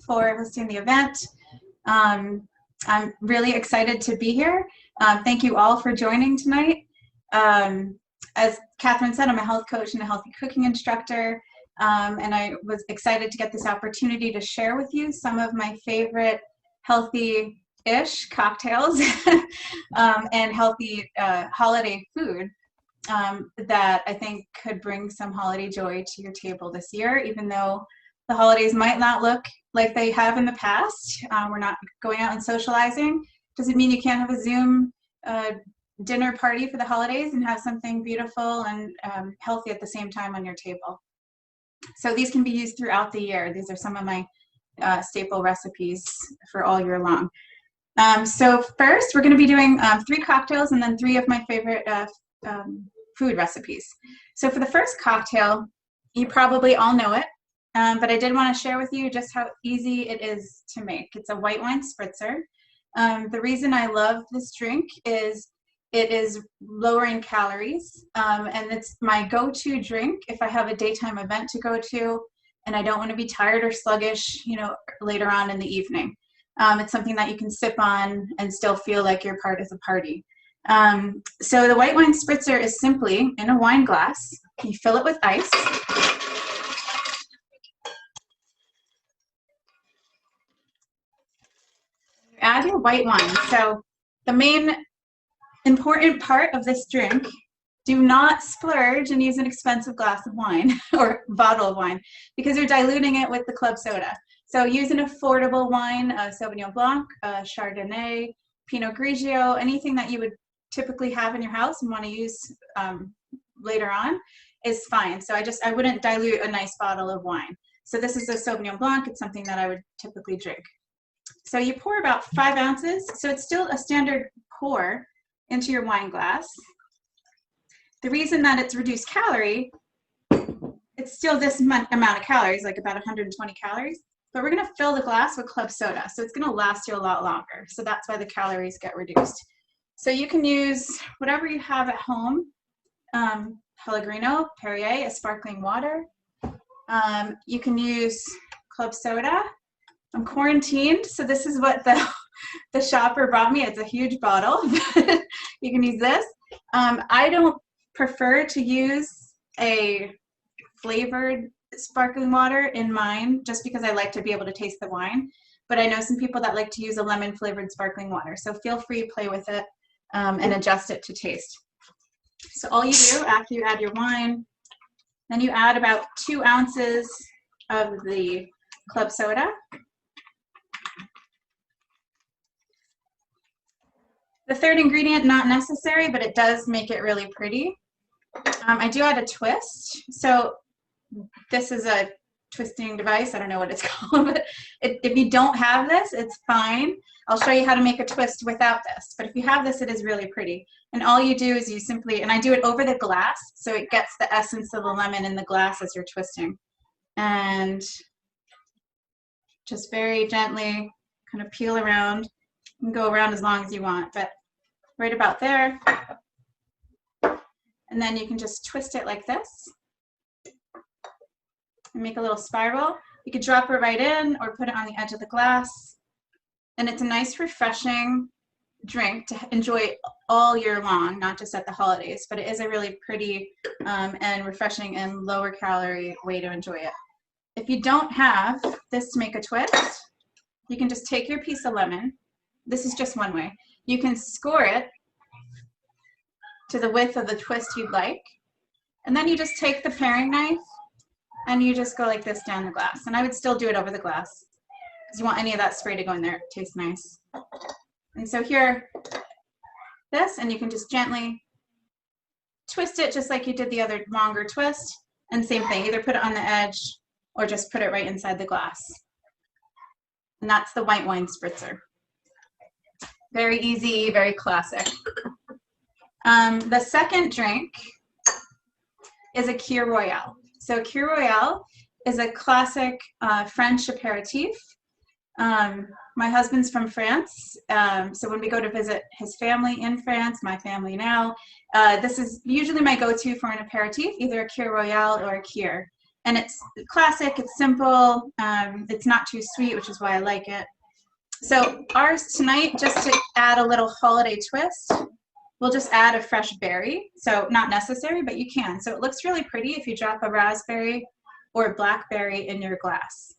for hosting the event. I'm really excited to be here. Thank you all for joining tonight. As Catherine said, I'm a health coach and a healthy cooking instructor, and I was excited to get this opportunity to share with you some of my favorite healthy-ish cocktails and healthy holiday food that I think could bring some holiday joy to your table this year, even though the holidays might not look like they have in the past. We're not going out and socializing. Doesn't mean you can't have a Zoom dinner party for the holidays and have something beautiful and healthy at the same time on your table. So these can be used throughout the year. These are some of my staple recipes for all year long. So first, we're going to be doing 3 cocktails and then 3 of my favorite food recipes. So for the first cocktail, you probably all know it, but I did want to share with you just how easy it is to make. It's a white wine spritzer. The reason I love this drink is it is lower in calories, and it's my go-to drink if I have a daytime event to go to and I don't want to be tired or sluggish, you know, later on in the evening. It's something that you can sip on and still feel like you're part of the party. So the white wine spritzer is simply in a wine glass. You fill it with ice. You add your white wine. So the main important part of this drink, do not splurge and use an expensive glass of wine or bottle of wine because you're diluting it with the club soda. So use an affordable wine, a Sauvignon Blanc, a Chardonnay, Pinot Grigio, anything that you would typically have in your house and want to use later on is fine. So I wouldn't dilute a nice bottle of wine. So this is a Sauvignon Blanc. It's something that I would typically drink. So you pour about 5 ounces. So it's still a standard pour into your wine glass. The reason that it's reduced calorie, it's still this amount of calories, like about 120 calories, but we're going to fill the glass with club soda. So it's going to last you a lot longer. So that's why the calories get reduced. So you can use whatever you have at home, Pellegrino, Perrier, a sparkling water. You can use club soda. I'm quarantined, so this is what the shopper brought me. It's a huge bottle. You can use this. I don't prefer to use a flavored sparkling water in mine just because I like to be able to taste the wine. But I know some people that like to use a lemon flavored sparkling water. So feel free to play with it and adjust it to taste. So all you do after you add your wine, then you add about 2 ounces of the club soda. The third ingredient, not necessary, but it does make it really pretty. I do add a twist. So this is a twisting device. I don't know what it's called, but if you don't have this, it's fine. I'll show you how to make a twist without this. But if you have this, it is really pretty. And all you do is you simply, and I do it over the glass, so it gets the essence of the lemon in the glass as you're twisting. And just very gently kind of peel around. You can go around as long as you want, but right about there. And then you can just twist it like this and make a little spiral. You could drop it right in or put it on the edge of the glass. And it's a nice, refreshing drink to enjoy all year long, not just at the holidays, but it is a really pretty and refreshing and lower calorie way to enjoy it. If you don't have this to make a twist, you can just take your piece of lemon. This is just one way. You can score it to the width of the twist you'd like. And then you just take the paring knife and you just go like this down the glass. And I would still do it over the glass because you want any of that spray to go in there. It tastes nice. And so here, this, and you can just gently twist it just like you did the other longer twist. And same thing, either put it on the edge or just put it right inside the glass. And that's the white wine spritzer. Very easy, very classic. The second drink is a Kir Royale. So Kir Royale is a classic French aperitif. My husband's from France, so when we go to visit his family in France, my family now, this is usually my go-to for an aperitif, either a Kir Royale or a Kir. And it's classic, it's simple, it's not too sweet, which is why I like it. So ours tonight, just to add a little holiday twist, we'll just add a fresh berry. So not necessary, but you can. So it looks really pretty if you drop a raspberry or a blackberry in your glass.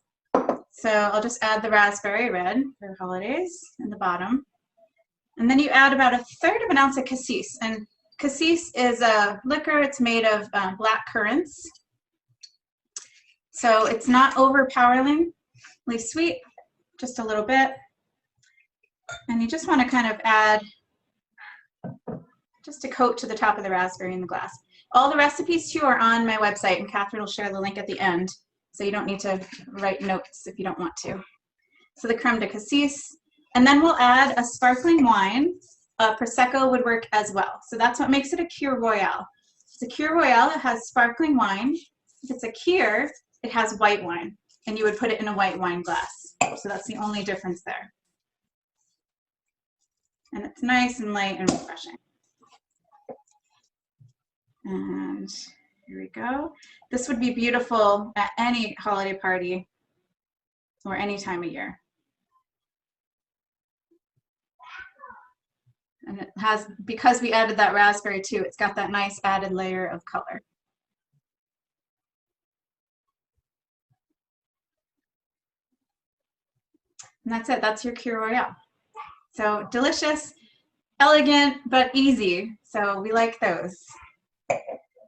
So I'll just add the raspberry red for holidays in the bottom. And then you add about 1/3 of an ounce of cassis. And cassis is a liquor. It's made of black currants. So it's not overpoweringly sweet, just a little bit. And you just want to kind of add just a coat to the top of the raspberry in the glass. All the recipes too are on my website, and Catherine will share the link at the end, so you don't need to write notes if you don't want to. So the creme de cassis, and then we'll add a sparkling wine. Prosecco would work as well. So that's what makes it a Kir Royale. It's a Kir Royale, it has sparkling wine. If it's a Kir, it has white wine, and you would put it in a white wine glass. So that's the only difference there. And it's nice and light and refreshing. And here we go. This would be beautiful at any holiday party or any time of year. And it has, because we added that raspberry too, it's got that nice added layer of color. And that's it, that's your Kir Royale. So delicious, elegant, but easy. So we like those.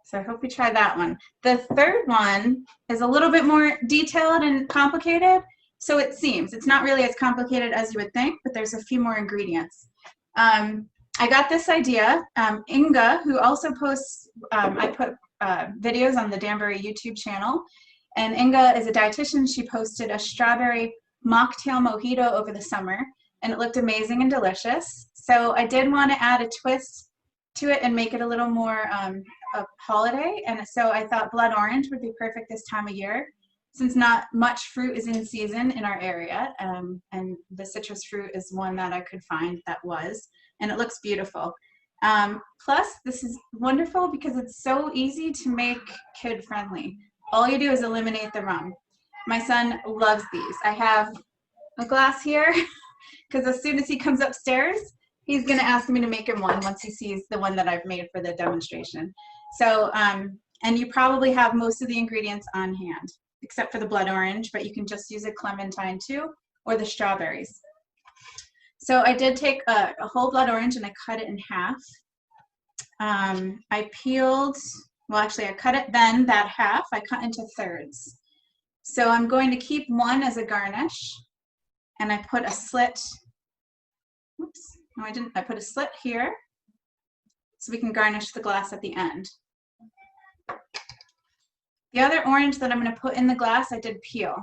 So I hope you try that one. The third one is a little bit more detailed and complicated. So it seems, it's not really as complicated as you would think, but there's a few more ingredients. I got this idea. Inga, who also posts, I put videos on the Danbury YouTube channel, and Inga is a dietitian. She posted a strawberry mocktail mojito over the summer, and it looked amazing and delicious. So I did want to add a twist to it and make it a little more a holiday, and so I thought blood orange would be perfect this time of year, since not much fruit is in season in our area, and the citrus fruit is one that I could find that was, and it looks beautiful. Plus, this is wonderful because it's so easy to make kid-friendly. All you do is eliminate the rum. My son loves these. I have a glass here because as soon as he comes upstairs, he's going to ask me to make him one once he sees the one that I've made for the demonstration. So, and you probably have most of the ingredients on hand, except for the blood orange, but you can just use a clementine too, or the strawberries. So I did take a whole blood orange and I cut it in half. I peeled, well actually I cut it then, that half, I cut into thirds. So I'm going to keep one as a garnish, and I put a slit, oops, no I didn't, I put a slit here, so we can garnish the glass at the end. The other orange that I'm going to put in the glass, I did peel,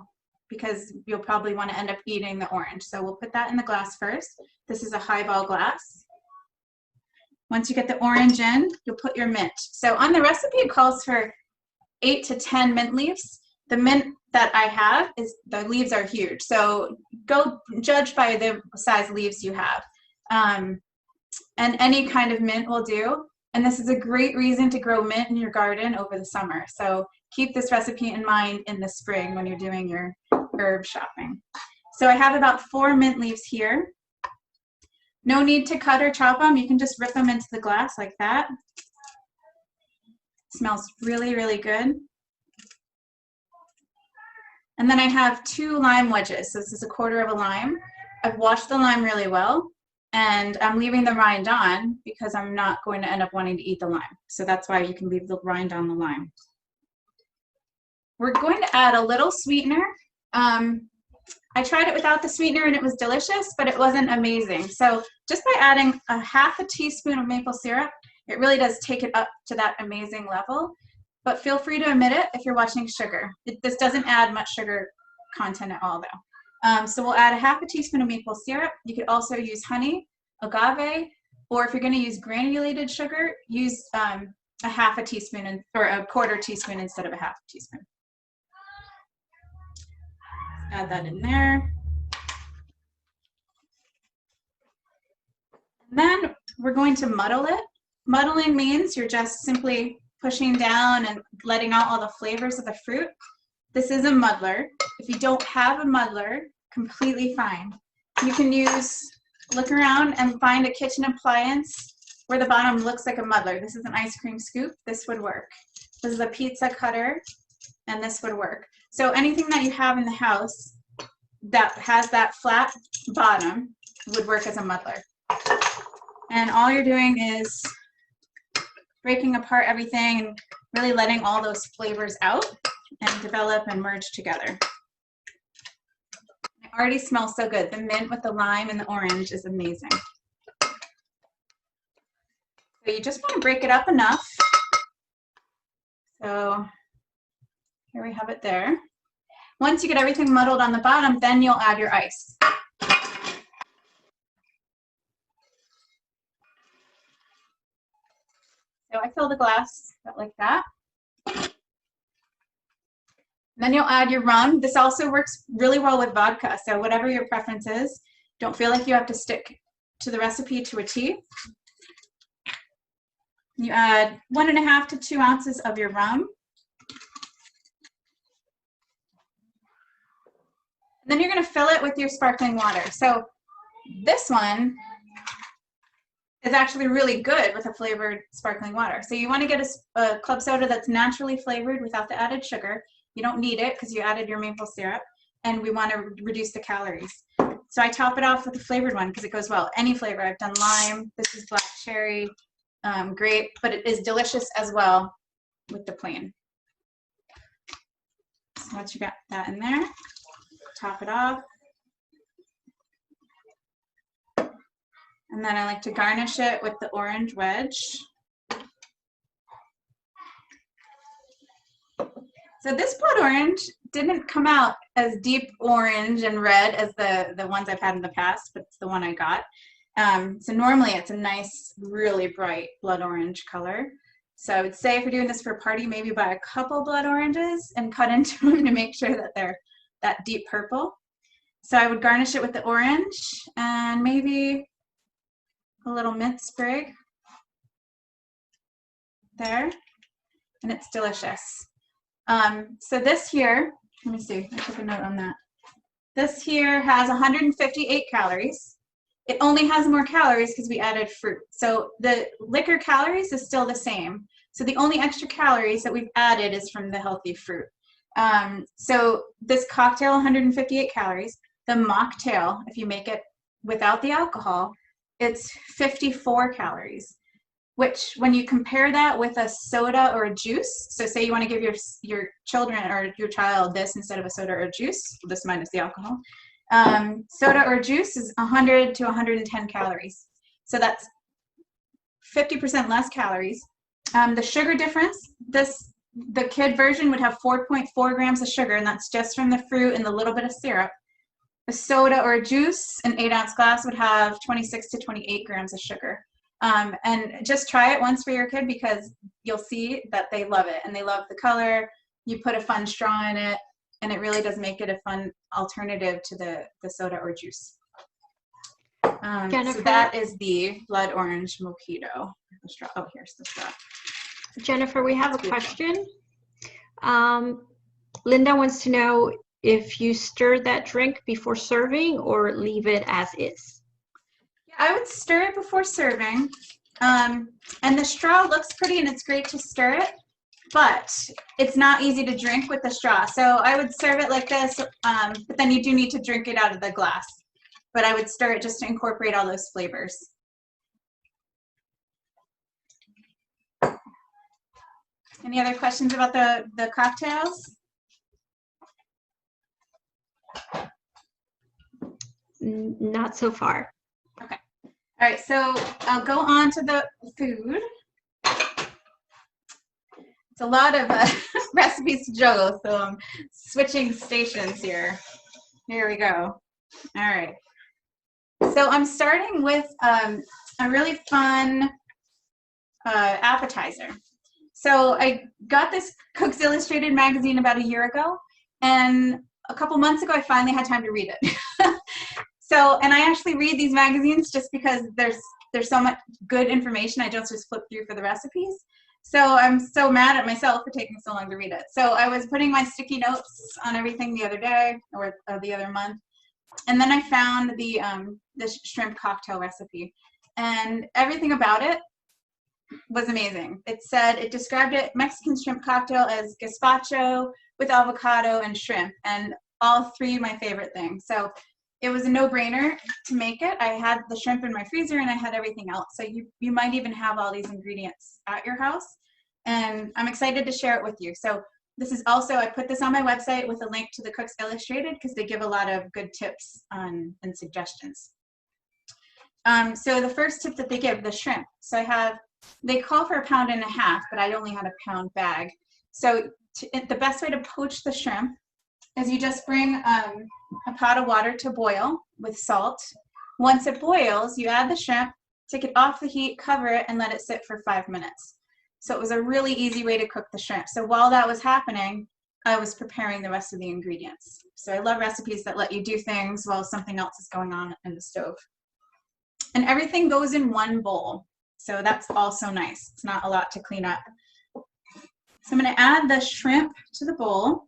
because you'll probably want to end up eating the orange. So we'll put that in the glass first. This is a highball glass. Once you get the orange in, you'll put your mint. So on the recipe, it calls for 8 to 10 mint leaves. The mint that I have, is the leaves are huge. So go judge by the size leaves you have. And any kind of mint will do. And this is a great reason to grow mint in your garden over the summer. So keep this recipe in mind in the spring when you're doing your herb shopping. So I have about 4 mint leaves here. No need to cut or chop them. You can just rip them into the glass like that. Smells really, really good. And then I have 2 lime wedges. So this is 1/4 of a lime. I've washed the lime really well, and I'm leaving the rind on because I'm not going to end up wanting to eat the lime. So that's why you can leave the rind on the lime. We're going to add a little sweetener. I tried it without the sweetener and it was delicious, but it wasn't amazing. So just by adding a 1/2 teaspoon of maple syrup, it really does take it up to that amazing level. But feel free to omit it if you're watching sugar. This doesn't add much sugar content at all though. So we'll add a 1/2 teaspoon of maple syrup. You could also use honey, agave, or if you're going to use granulated sugar, use a 1/2 teaspoon or a 1/4 teaspoon instead of a 1/2 teaspoon. Add that in there. And then we're going to muddle it. Muddling means you're just simply pushing down and letting out all the flavors of the fruit. This is a muddler. If you don't have a muddler, completely fine. You can look around and find a kitchen appliance where the bottom looks like a muddler. This is an ice cream scoop. This would work. This is a pizza cutter, and this would work. So anything that you have in the house that has that flat bottom would work as a muddler. And all you're doing is breaking apart everything and really letting all those flavors out and develop and merge together. It already smells so good. The mint with the lime and the orange is amazing. So you just want to break it up enough. So here we have it there. Once you get everything muddled on the bottom, then you'll add your ice. So I fill the glass about like that. Then you'll add your rum. This also works really well with vodka, so whatever your preference is, don't feel like you have to stick to the recipe to a T. You add 1.5 to 2 ounces of your rum. And then you're going to fill it with your sparkling water. So this one is actually really good with a flavored sparkling water. So you want to get a club soda that's naturally flavored without the added sugar. You don't need it because you added your maple syrup, and we want to reduce the calories. So I top it off with a flavored one because it goes well. Any flavor. I've done lime. This is black cherry, grape, but it is delicious as well with the plain. So once you got that in there, top it off. And then I like to garnish it with the orange wedge. So this blood orange didn't come out as deep orange and red as the ones I've had in the past, but it's the one I got. So normally it's a nice, really bright blood orange color. So I would say if you're doing this for a party, maybe buy a couple blood oranges and cut into them to make sure that they're that deep purple. So I would garnish it with the orange and maybe a little mint sprig there, and it's delicious. So this here, let me see, I took a note on that. This here has 158 calories. It only has more calories because we added fruit. So the liquor calories is still the same. So the only extra calories that we've added is from the healthy fruit. So this cocktail, 158 calories. The mocktail, if you make it without the alcohol, it's 54 calories, which when you compare that with a soda or a juice, so say you want to give your children or your child this instead of a soda or a juice, this minus the alcohol, soda or juice is 100 to 110 calories. So that's 50% less calories. The sugar difference, the kid version would have 4.4 grams of sugar, and that's just from the fruit and the little bit of syrup. A soda or a juice, an 8-ounce glass, would have 26 to 28 grams of sugar. And just try it once for your kid because you'll see that they love it and they love the color. You put a fun straw in it, and it really does make it a fun alternative to the soda or juice. So that is the blood orange mojito. The straw. Oh, here's the straw. Jennifer, we have a question. Linda wants to know if you stir that drink before serving or leave it as is. Yeah, I would stir it before serving. And the straw looks pretty and it's great to stir it, but it's not easy to drink with the straw. So I would serve it like this, but then you do need to drink it out of the glass. But I would stir it just to incorporate all those flavors. Any other questions about the cocktails? Not so far. Okay. All right, so I'll go on to the food. It's a lot of recipes to juggle, so I'm switching stations here. Here we go. All right. So I'm starting with a really fun appetizer. So I got this Cooks Illustrated magazine about a year ago, and a couple months ago I finally had time to read it. And I actually read these magazines just because there's so much good information. I don't just flip through for the recipes. So I'm so mad at myself for taking so long to read it. So I was putting my sticky notes on everything the other day, or the other month, and then I found the shrimp cocktail recipe, and everything about it was amazing. It described it Mexican shrimp cocktail as gazpacho with avocado and shrimp, and all three my favorite things. So it was a no-brainer to make it. I had the shrimp in my freezer and I had everything else. So you might even have all these ingredients at your house, and I'm excited to share it with you. So this is also, I put this on my website with a link to the Cook's Illustrated because they give a lot of good tips and suggestions. So the first tip that they give, the shrimp. So they call for 1.5 pounds, but I only had a pound bag. So the best way to poach the shrimp is you just bring a pot of water to boil with salt. Once it boils, you add the shrimp, take it off the heat, cover it, and let it sit for 5 minutes. So it was a really easy way to cook the shrimp. So while that was happening, I was preparing the rest of the ingredients. So I love recipes that let you do things while something else is going on in the stove. And everything goes in one bowl. So that's also nice. It's not a lot to clean up. So I'm going to add the shrimp to the bowl.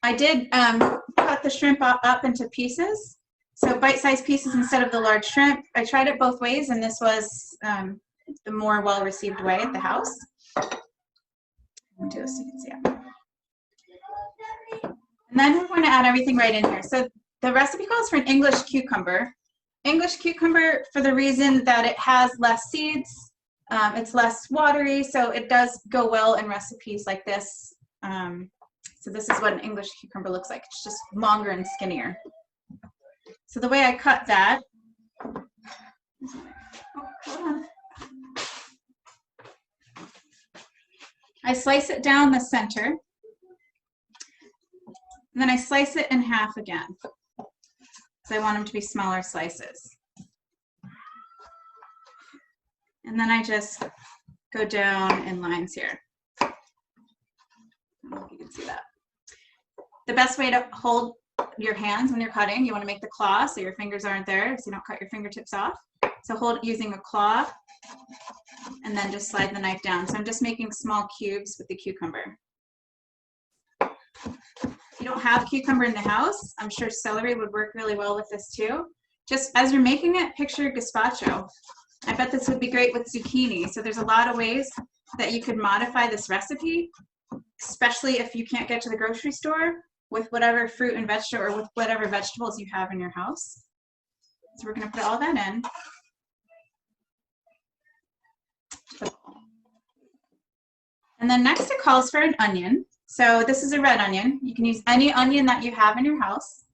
I did cut the shrimp up into pieces. So bite-sized pieces instead of the large shrimp. I tried it both ways, and this was the more well-received way at the house. I'll do this so you can see it. And then we're going to add everything right in here. So the recipe calls for an English cucumber. English cucumber for the reason that it has less seeds, it's less watery, so it does go well in recipes like this. So this is what an English cucumber looks like. It's just longer and skinnier. So the way I cut that, I slice it down the center, and then I slice it in half again. So I want them to be smaller slices. And then I just go down in lines here. I don't know if you can see that. The best way to hold your hands when you're cutting, you want to make the claw so your fingers aren't there, so you don't cut your fingertips off. So hold using a claw, and then just slide the knife down. So I'm just making small cubes with the cucumber. If you don't have cucumber in the house, I'm sure celery would work really well with this too. Just as you're making it, picture gazpacho. I bet this would be great with zucchini. So there's a lot of ways that you could modify this recipe, especially if you can't get to the grocery store, with whatever fruit and vegetable, or with whatever vegetables you have in your house. So we're going to put all that in. And then next it calls for an onion. So this is a red onion. You can use any onion that you have in your house.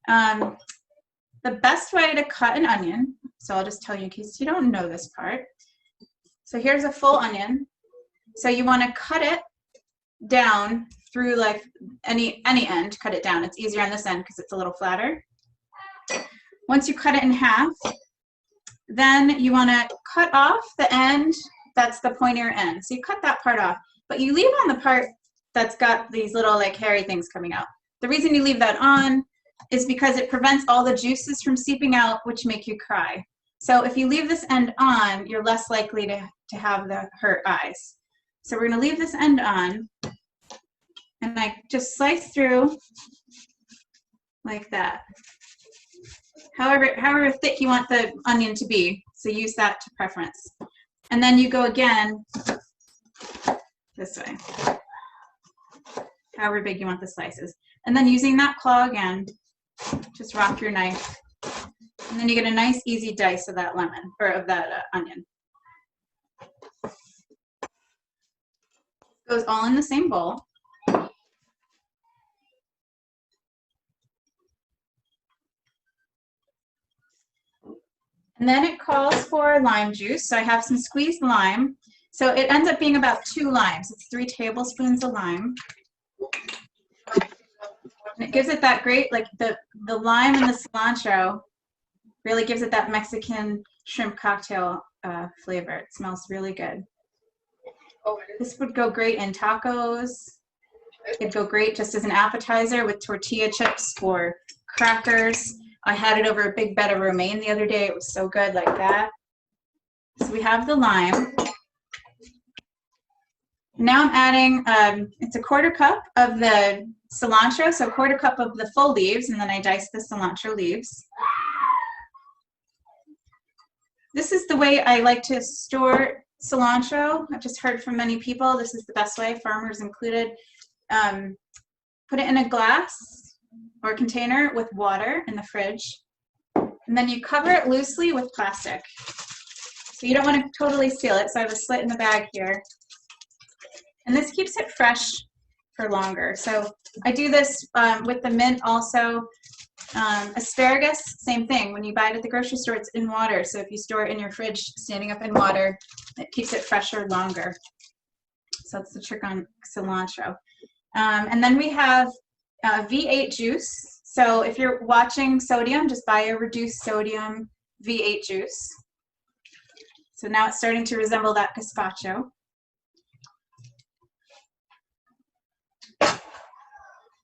The best way to cut an onion, so I'll just tell you in case you don't know this part. So here's a full onion. So you want to cut it down through like any end, cut it down. It's easier on this end because it's a little flatter. Once you cut it in half, then you want to cut off the end that's the pointier end. So you cut that part off, but you leave on the part that's got these little like hairy things coming out. The reason you leave that on is because it prevents all the juices from seeping out, which make you cry. So if you leave this end on, you're less likely to have the hurt eyes. So we're going to leave this end on, and I just slice through like that. However thick you want the onion to be, so use that to preference. And then you go again this way, however big you want the slices. And then using that claw again, just rock your knife. And then you get a nice easy dice of that lemon, or of that onion. Goes all in the same bowl. And then it calls for lime juice. So I have some squeezed lime. So it ends up being about 2 limes. It's 3 tablespoons of lime. And it gives it that great, like the lime and the cilantro really gives it that Mexican shrimp cocktail flavor. It smells really good. This would go great in tacos. It'd go great just as an appetizer with tortilla chips or crackers. I had it over a big bed of romaine the other day. It was so good like that. So we have the lime. Now I'm adding, it's a 1/4 cup of the cilantro, so 1/4 cup of the full leaves, and then I dice the cilantro leaves. This is the way I like to store cilantro. I've just heard from many people this is the best way, farmers included. Put it in a glass or container with water in the fridge, and then you cover it loosely with plastic. So you don't want to totally seal it, so I have a slit in the bag here. And this keeps it fresh for longer. So I do this with the mint also. Asparagus, same thing. When you buy it at the grocery store, it's in water. So if you store it in your fridge, standing up in water, it keeps it fresher longer. So that's the trick on cilantro. And then we have V8 juice. So if you're watching sodium, just buy a reduced sodium V8 juice. So now it's starting to resemble that gazpacho.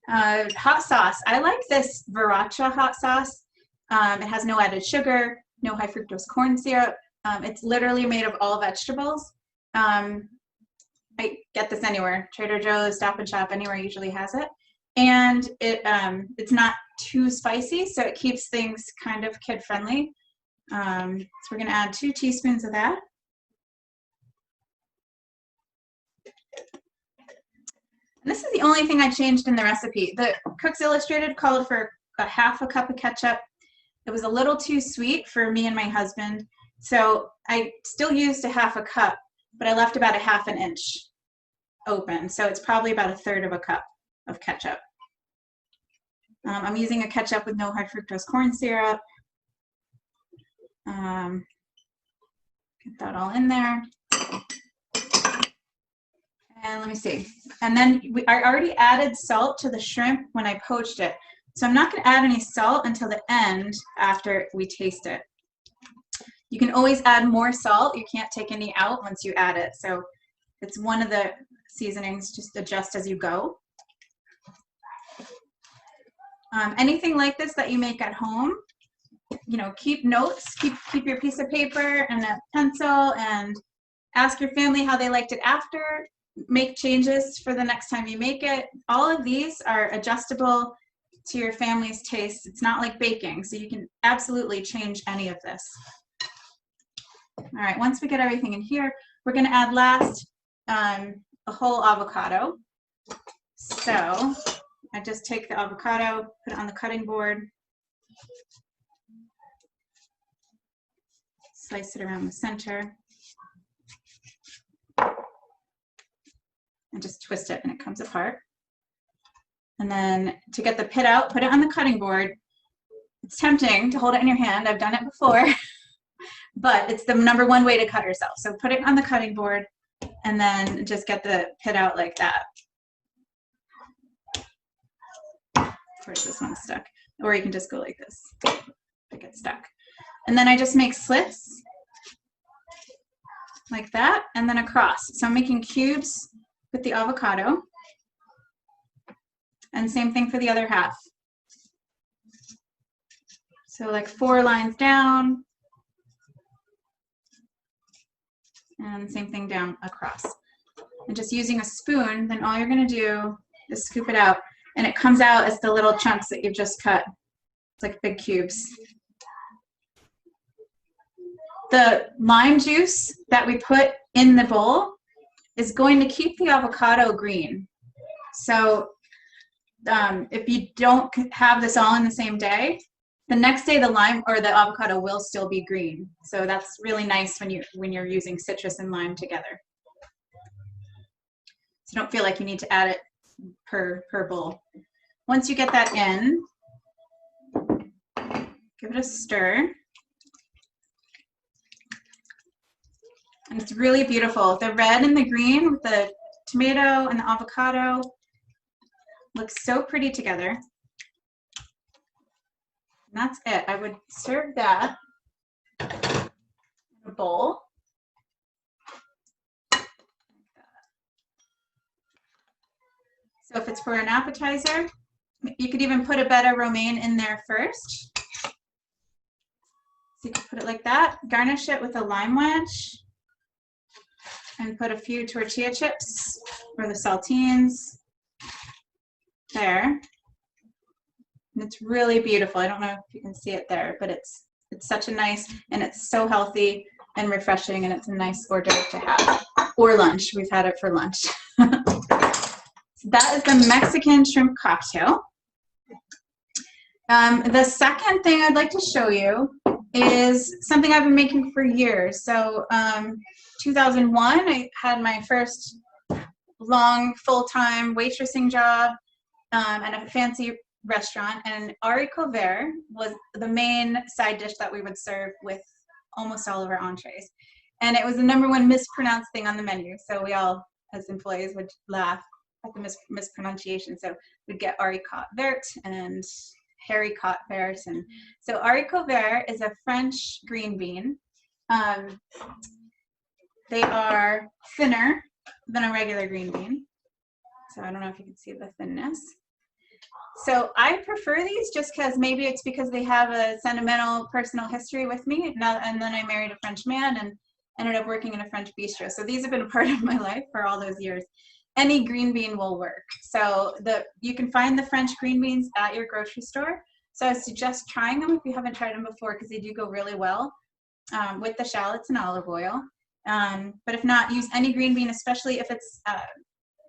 Hot sauce. I like this Sriracha hot sauce. It has no added sugar, no high fructose corn syrup. It's literally made of all vegetables. I get this anywhere. Trader Joe's, Stop and Shop, anywhere usually has it. And it's not too spicy, so it keeps things kind of kid-friendly. So we're going to add 2 teaspoons of that. And this is the only thing I changed in the recipe. The Cook's Illustrated called for a 1/2 cup of ketchup. It was a little too sweet for me and my husband, so I still used a 1/2 cup, but I left about a 1/2 inch open, so it's probably about 1/3 cup of ketchup. I'm using a ketchup with no high fructose corn syrup. Get that all in there. And let me see. And then I already added salt to the shrimp when I poached it. So I'm not going to add any salt until the end after we taste it. You can always add more salt. You can't take any out once you add it. So it's one of the seasonings, just adjust as you go. Anything like this that you make at home, you know, keep notes, keep your piece of paper and a pencil and ask your family how they liked it after. Make changes for the next time you make it. All of these are adjustable to your family's taste. It's not like baking, so you can absolutely change any of this. All right, once we get everything in here, we're going to add last a whole avocado. So I just take the avocado, put it on the cutting board, slice it around the center, and just twist it and it comes apart. And then to get the pit out, put it on the cutting board. It's tempting to hold it in your hand. I've done it before, but it's the #1 way to cut yourself. So put it on the cutting board and then just get the pit out like that. Of course, this one's stuck. Or you can just go like this if it gets stuck. And then I just make slits like that and then across. So I'm making cubes with the avocado. And same thing for the other half. So like 4 lines down. And same thing down across. And just using a spoon, then all you're going to do is scoop it out. And it comes out as the little chunks that you've just cut. It's like big cubes. The lime juice that we put in the bowl is going to keep the avocado green. So if you don't have this all in the same day, the next day the lime or the avocado will still be green. So that's really nice when you're using citrus and lime together. So don't feel like you need to add it per bowl. Once you get that in, give it a stir. And it's really beautiful. The red and the green with the tomato and the avocado looks so pretty together. And that's it. I would serve that in a bowl. So if it's for an appetizer, you could even put a bed of romaine in there first. So you could put it like that, garnish it with a lime wedge, and put a few tortilla chips or the saltines there. And it's really beautiful. I don't know if you can see it there, but it's such a nice, and it's so healthy and refreshing, and it's a nice hors d'oeuvre to have. Or lunch. We've had it for lunch. So that is the Mexican shrimp cocktail. The second thing I'd like to show you is something I've been making for years. So 2001, I had my first long full-time waitressing job at a fancy restaurant, and haricot vert was the main side dish that we would serve with almost all of our entrees. And it was the #1 mispronounced thing on the menu. So we all, as employees, would laugh at the mispronunciation. So we'd get haricot vert and haricot vert. And so haricot vert is a French green bean. They are thinner than a regular green bean. So I don't know if you can see the thinness. So I prefer these just because maybe it's because they have a sentimental personal history with me. And then I married a French man and ended up working in a French bistro. So these have been a part of my life for all those years. Any green bean will work. So you can find the French green beans at your grocery store. So I suggest trying them if you haven't tried them before, because they do go really well with the shallots and olive oil. But if not, use any green bean, especially if it's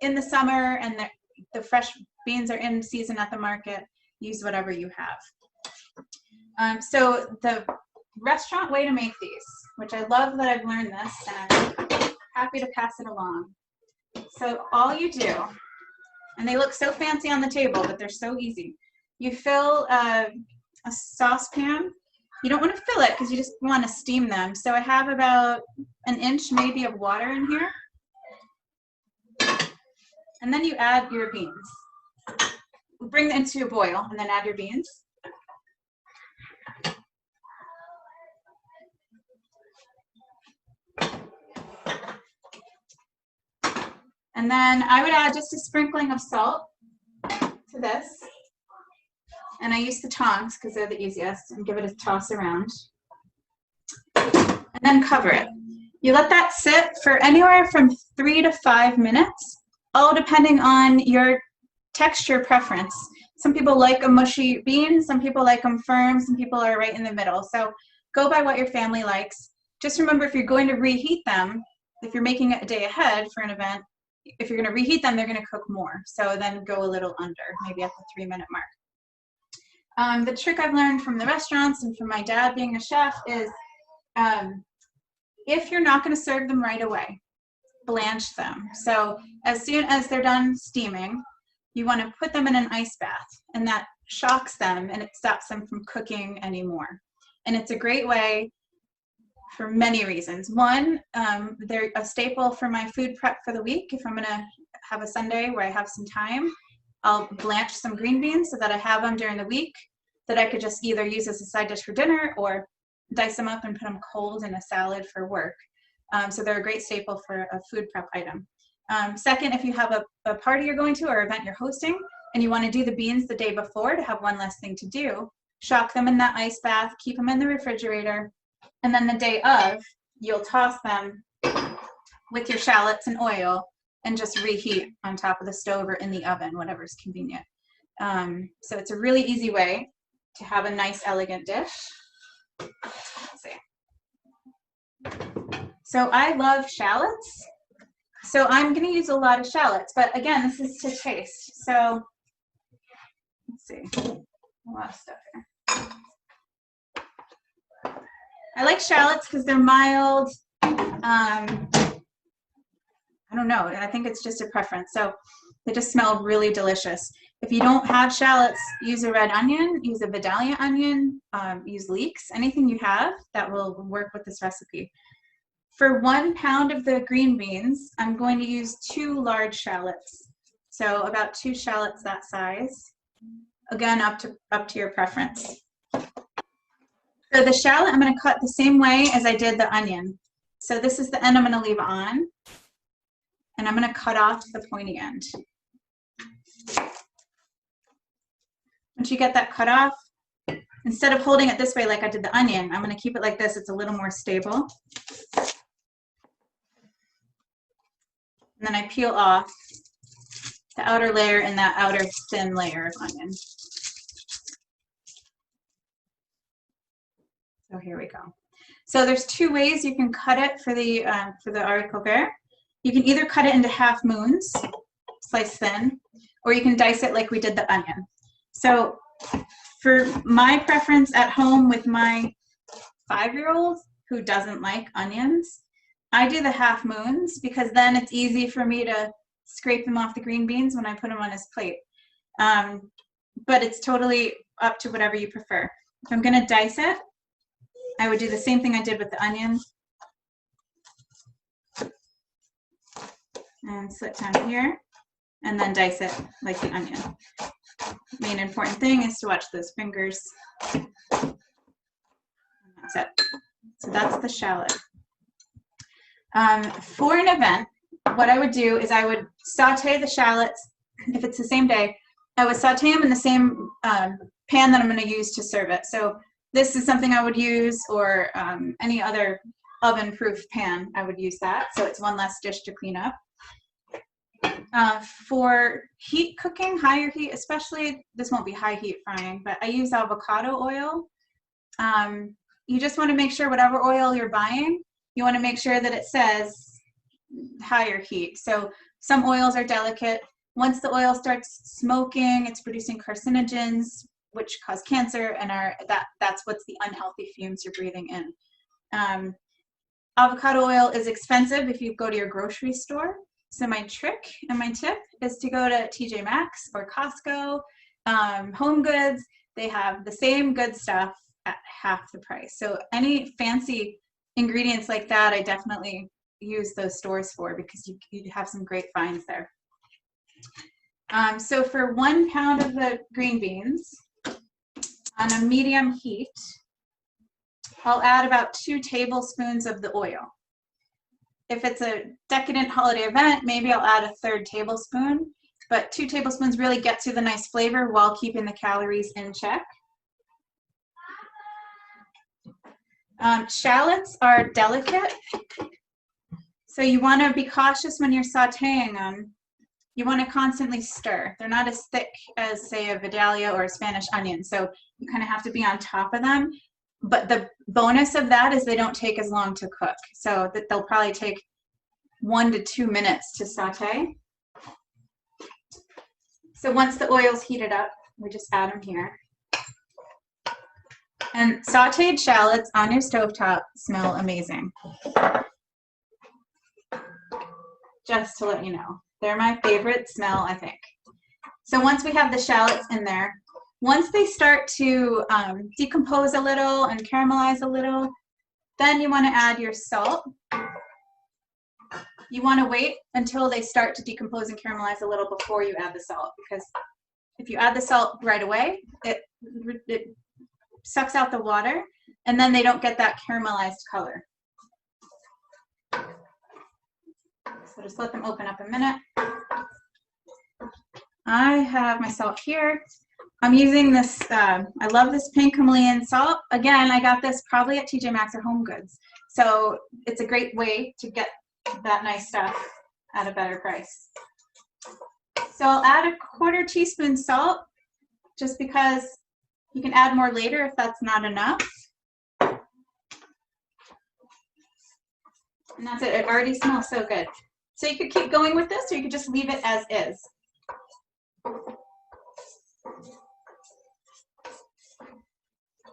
in the summer and the fresh beans are in season at the market. Use whatever you have. So the restaurant way to make these, which I love that I've learned this, and I'm happy to pass it along. So all you do, and they look so fancy on the table, but they're so easy. You fill a saucepan. You don't want to fill it because you just want to steam them. So I have about 1 inch maybe of water in here. And then you add your beans. Bring them to a boil and then add your beans. And then I would add just a sprinkling of salt to this. And I use the tongs because they're the easiest, and give it a toss around. And then cover it. You let that sit for anywhere from 3 to 5 minutes, all depending on your texture preference. Some people like a mushy bean, some people like them firm, some people are right in the middle. So go by what your family likes. Just remember, if you're going to reheat them, if you're making it a day ahead for an event, if you're going to reheat them, they're going to cook more. So then go a little under, maybe at the 3-minute mark. The trick I've learned from the restaurants and from my dad being a chef is if you're not going to serve them right away, blanch them. So as soon as they're done steaming, you want to put them in an ice bath, and that shocks them and it stops them from cooking anymore. And it's a great way for many reasons. One, they're a staple for my food prep for the week. If I'm going to have a Sunday where I have some time, I'll blanch some green beans so that I have them during the week that I could just either use as a side dish for dinner or dice them up and put them cold in a salad for work. So they're a great staple for a food prep item. Second, if you have a party you're going to or event you're hosting and you want to do the beans the day before to have one less thing to do, shock them in that ice bath, keep them in the refrigerator, and then the day of, you'll toss them with your shallots and oil and just reheat on top of the stove or in the oven, whatever's convenient. So it's a really easy way to have a nice, elegant dish. Let's see. So I love shallots. So I'm going to use a lot of shallots, but again, this is to taste. So let's see, a lot of stuff here. I like shallots because they're mild. I don't know, I think it's just a preference. So they just smell really delicious. If you don't have shallots, use a red onion, use a Vidalia onion, use leeks, anything you have that will work with this recipe. For 1 pound of the green beans, I'm going to use 2 large shallots. So about 2 shallots that size. Again, up to your preference. So the shallot, I'm going to cut the same way as I did the onion. So this is the end I'm going to leave on. And I'm going to cut off the pointy end. Once you get that cut off, instead of holding it this way like I did the onion, I'm going to keep it like this. It's a little more stable. And then I peel off the outer layer and that outer thin layer of onion. So here we go. So there's two ways you can cut it for the haricot vert. You can either cut it into half moons, slice thin, or you can dice it like we did the onion. So for my preference at home with my 5-year-old who doesn't like onions, I do the half moons because then it's easy for me to scrape them off the green beans when I put them on his plate. But it's totally up to whatever you prefer. If I'm gonna dice it, I would do the same thing I did with the onion. And slit down here, and then dice it like the onion. Main important thing is to watch those fingers. And that's it. So that's the shallot. For an event, what I would do is I would saute the shallots. If it's the same day, I would saute them in the same pan that I'm going to use to serve it. So this is something I would use, or any other oven-proof pan, I would use that. So it's one less dish to clean up. For heat cooking, higher heat, especially, this won't be high heat frying, but I use avocado oil. You just want to make sure whatever oil you're buying, you want to make sure that it says higher heat. So some oils are delicate. Once the oil starts smoking, it's producing carcinogens, which cause cancer, and that's what's the unhealthy fumes you're breathing in. Avocado oil is expensive if you go to your grocery store. So my trick and my tip is to go to TJ Maxx or Costco, Home Goods. They have the same good stuff at half the price. So any fancy ingredients like that, I definitely use those stores for, because you have some great finds there. So for 1 pound of the green beans on a medium heat, I'll add about 2 tablespoons of the oil. If it's a decadent holiday event, maybe I'll add a 1/3 tablespoon, but 2 tablespoons really gets you the nice flavor while keeping the calories in check. Shallots are delicate, so you want to be cautious when you're sauteing them. You want to constantly stir. They're not as thick as, say, a Vidalia or a Spanish onion, so you kind of have to be on top of them. But the bonus of that is they don't take as long to cook, so that they'll probably take 1 to 2 minutes to saute. So once the oil's heated up, we just add them here. And sauteed shallots on your stovetop smell amazing. Just to let you know, they're my favorite smell, I think. So once we have the shallots in there, once they start to decompose a little and caramelize a little, then you want to add your salt. You want to wait until they start to decompose and caramelize a little before you add the salt, because if you add the salt right away, it sucks out the water, and then they don't get that caramelized color. So just let them open up a minute. I have my salt here. I'm using this, I love this pink Himalayan salt. Again, I got this probably at TJ Maxx or Home Goods. So it's a great way to get that nice stuff at a better price. So I'll add a 1/4 teaspoon salt, just because you can add more later if that's not enough. And that's it, it already smells so good. So you could keep going with this, or you could just leave it as is.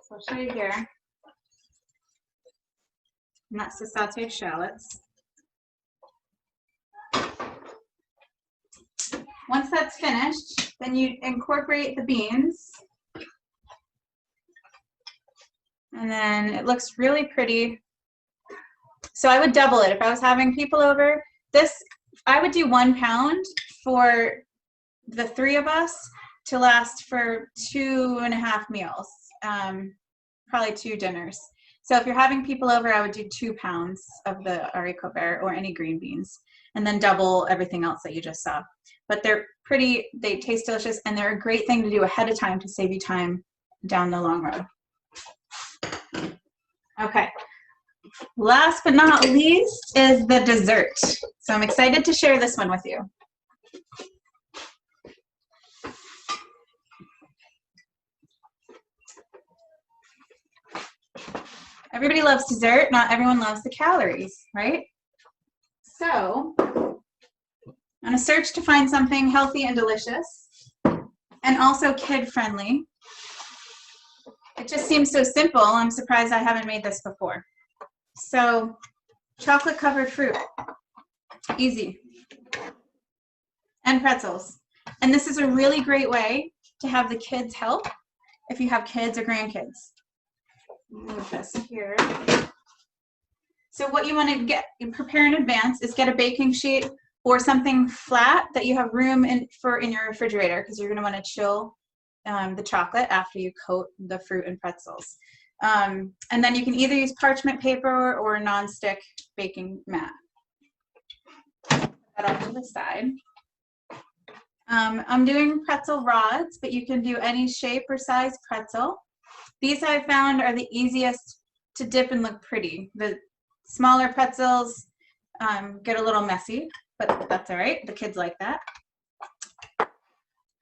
So I'll show you here. And that's the sauteed shallots. Once that's finished, then you incorporate the beans. And then it looks really pretty. So I would double it. If I was having people over, I would do 1 pound for the 3 of us to last for 2.5 meals, probably 2 dinners. So if you're having people over, I would do 2 pounds of the haricot vert or any green beans, and then double everything else that you just saw. But they're pretty, they taste delicious, and they're a great thing to do ahead of time to save you time down the long road. Okay, Last but not least is the dessert. So I'm excited to share this one with you. Everybody loves dessert, not everyone loves the calories, right? So on a search to find something healthy and delicious and also kid-friendly, it just seems so simple. I'm surprised I haven't made this before. So chocolate-covered fruit, easy, and pretzels. And this is a really great way to have the kids help if you have kids or grandkids. Move this here. So what you want to prepare in advance is get a baking sheet or something flat that you have room in your refrigerator, because you're going to want to chill the chocolate after you coat the fruit and pretzels. And then you can either use parchment paper or a non-stick baking mat. Put that off to the side. I'm doing pretzel rods, but you can do any shape or size pretzel. These I found are the easiest to dip and look pretty. The smaller pretzels get a little messy, but that's all right. The kids like that.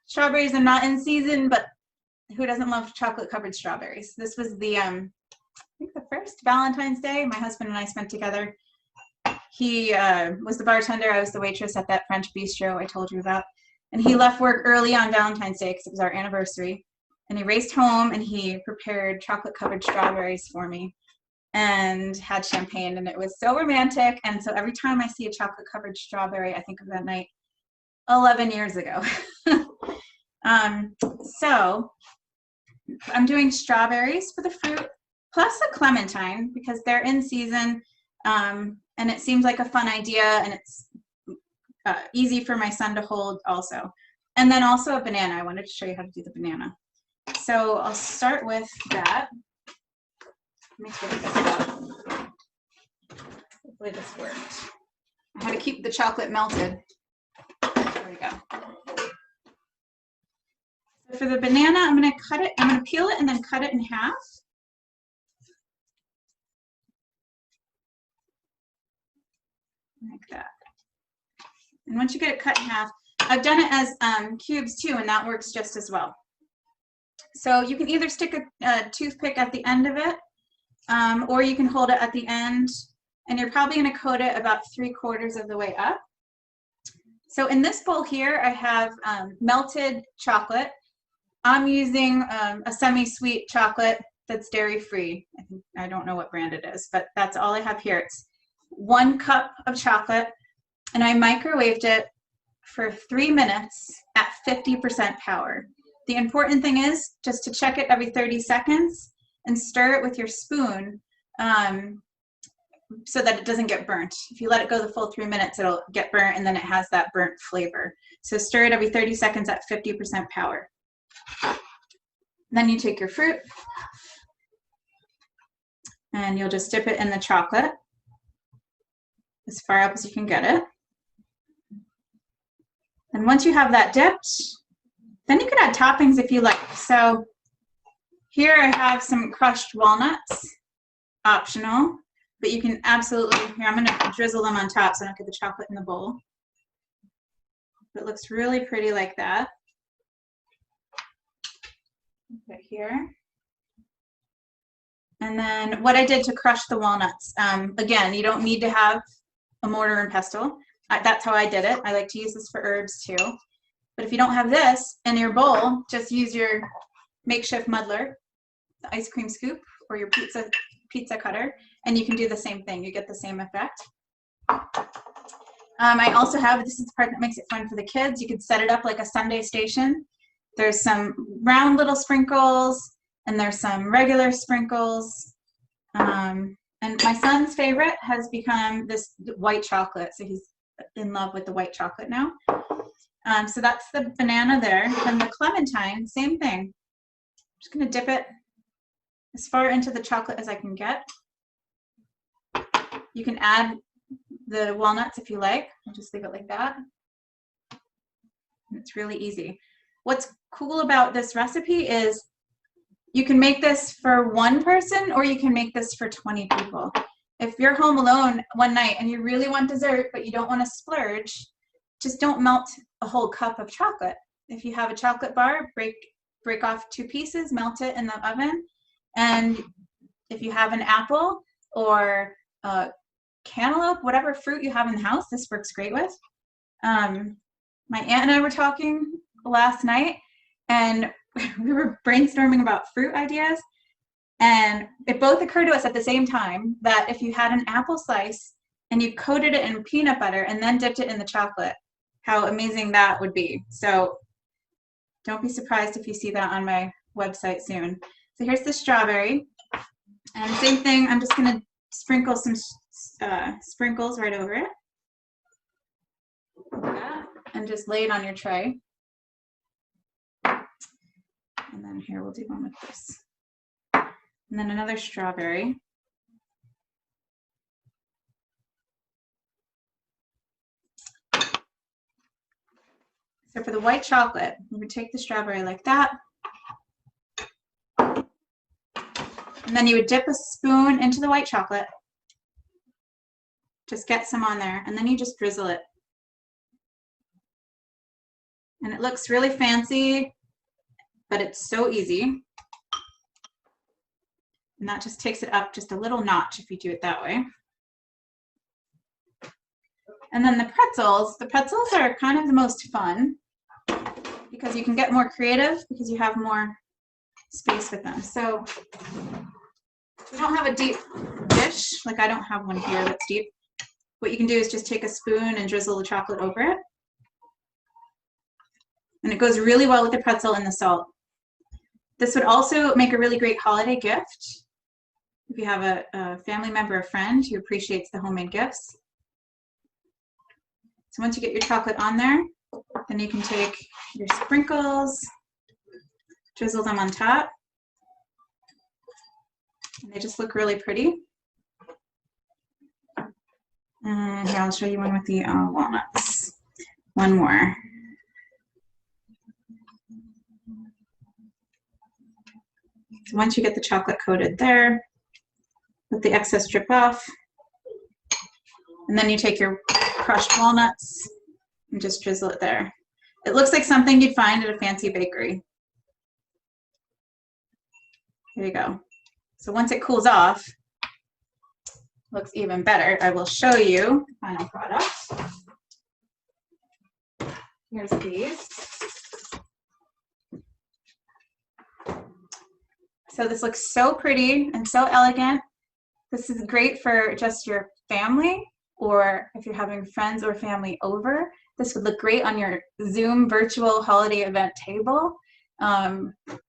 Strawberries are not in season, but who doesn't love chocolate-covered strawberries? This was the, I think the first Valentine's Day my husband and I spent together. He was the bartender. I was the waitress at that French bistro I told you about. And he left work early on Valentine's Day because it was our anniversary. And he raced home and he prepared chocolate-covered strawberries for me and had champagne, and it was so romantic. And so every time I see a chocolate-covered strawberry, I think of that night 11 years ago. So I'm doing strawberries for the fruit, plus a clementine, because they're in season, and it seems like a fun idea, and it's easy for my son to hold also. And then also a banana. I wanted to show you how to do the banana. So I'll start with that. Let me take this out. Hopefully this worked. I had to keep the chocolate melted. There we go. So for the banana, I'm going to cut it. I'm going to peel it and then cut it in half. Like that. And once you get it cut in half, I've done it as cubes too, and that works just as well. So you can either stick a toothpick at the end of it, or you can hold it at the end, and you're probably going to coat it about 3/4 of the way up. So in this bowl here, I have melted chocolate. I'm using a semi-sweet chocolate that's dairy-free. I don't know what brand it is, but that's all I have here. It's 1 cup of chocolate, and I microwaved it for 3 minutes at 50% power. The important thing is just to check it every 30 seconds and stir it with your spoon so that it doesn't get burnt. If you let it go the full 3 minutes, it'll get burnt, and then it has that burnt flavor. So stir it every 30 seconds at 50% power. Then you take your fruit, and you'll just dip it in the chocolate as far up as you can get it. And once you have that dipped, then you can add toppings if you like. So here I have some crushed walnuts, optional, but you can absolutely, here I'm going to drizzle them on top so I don't get the chocolate in the bowl. It looks really pretty like that. Put it here. And then what I did to crush the walnuts, again, you don't need to have a mortar and pestle. That's how I did it. I like to use this for herbs too. But if you don't have this in your bowl, just use your makeshift muddler, the ice cream scoop, or your pizza cutter, and you can do the same thing. You get the same effect. I also have, this is the part that makes it fun for the kids, you could set it up like a Sunday station. There's some round little sprinkles, and there's some regular sprinkles. And my son's favorite has become this white chocolate, so he's in love with the white chocolate now. So that's the banana there. And the clementine, same thing. I'm just going to dip it as far into the chocolate as I can get. You can add the walnuts if you like. I'll just leave it like that. And it's really easy. What's cool about this recipe is you can make this for 1 person, or you can make this for 20 people. If you're home alone one night and you really want dessert, but you don't want to splurge, just don't melt a whole cup of chocolate. If you have a chocolate bar, break off 2 pieces, melt it in the oven. And if you have an apple or cantaloupe, whatever fruit you have in the house, this works great with. My aunt and I were talking last night, and we were brainstorming about fruit ideas, and it both occurred to us at the same time that if you had an apple slice and you coated it in peanut butter and then dipped it in the chocolate, how amazing that would be. So don't be surprised if you see that on my website soon. So here's the strawberry, and same thing, I'm just gonna sprinkle some sprinkles right over it. Like that, and just lay it on your tray. And then here, we'll do one with this. And then another strawberry. So for the white chocolate, you would take the strawberry like that. And then you would dip a spoon into the white chocolate. Just get some on there, and then you just drizzle it. And it looks really fancy, but it's so easy. And that just takes it up just a little notch if you do it that way. And then the pretzels are kind of the most fun because you can get more creative because you have more space with them. So we don't have a deep dish, like I don't have one here that's deep. What you can do is just take a spoon and drizzle the chocolate over it. And it goes really well with the pretzel and the salt. This would also make a really great holiday gift if you have a family member or friend who appreciates the homemade gifts. So once you get your chocolate on there, then you can take your sprinkles, drizzle them on top, and they just look really pretty. And here, I'll show you one with the walnuts. One more. So once you get the chocolate coated there, let the excess drip off. And then you take your crushed walnuts and just drizzle it there. It looks like something you'd find at a fancy bakery. There you go. So once it cools off, looks even better. I will show you the final product. Here's these. So this looks so pretty and so elegant. This is great for just your family, or if you're having friends or family over. This would look great on your Zoom virtual holiday event table.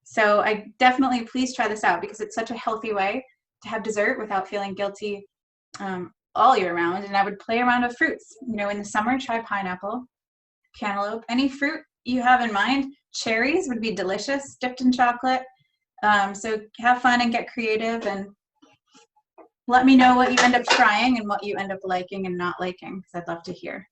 So I definitely, please try this out because it's such a healthy way to have dessert without feeling guilty all year round. And I would play around with fruits. You know, in the summer, try pineapple, cantaloupe, any fruit you have in mind. Cherries would be delicious, dipped in chocolate. So have fun and get creative, and let me know what you end up trying and what you end up liking and not liking, because I'd love to hear.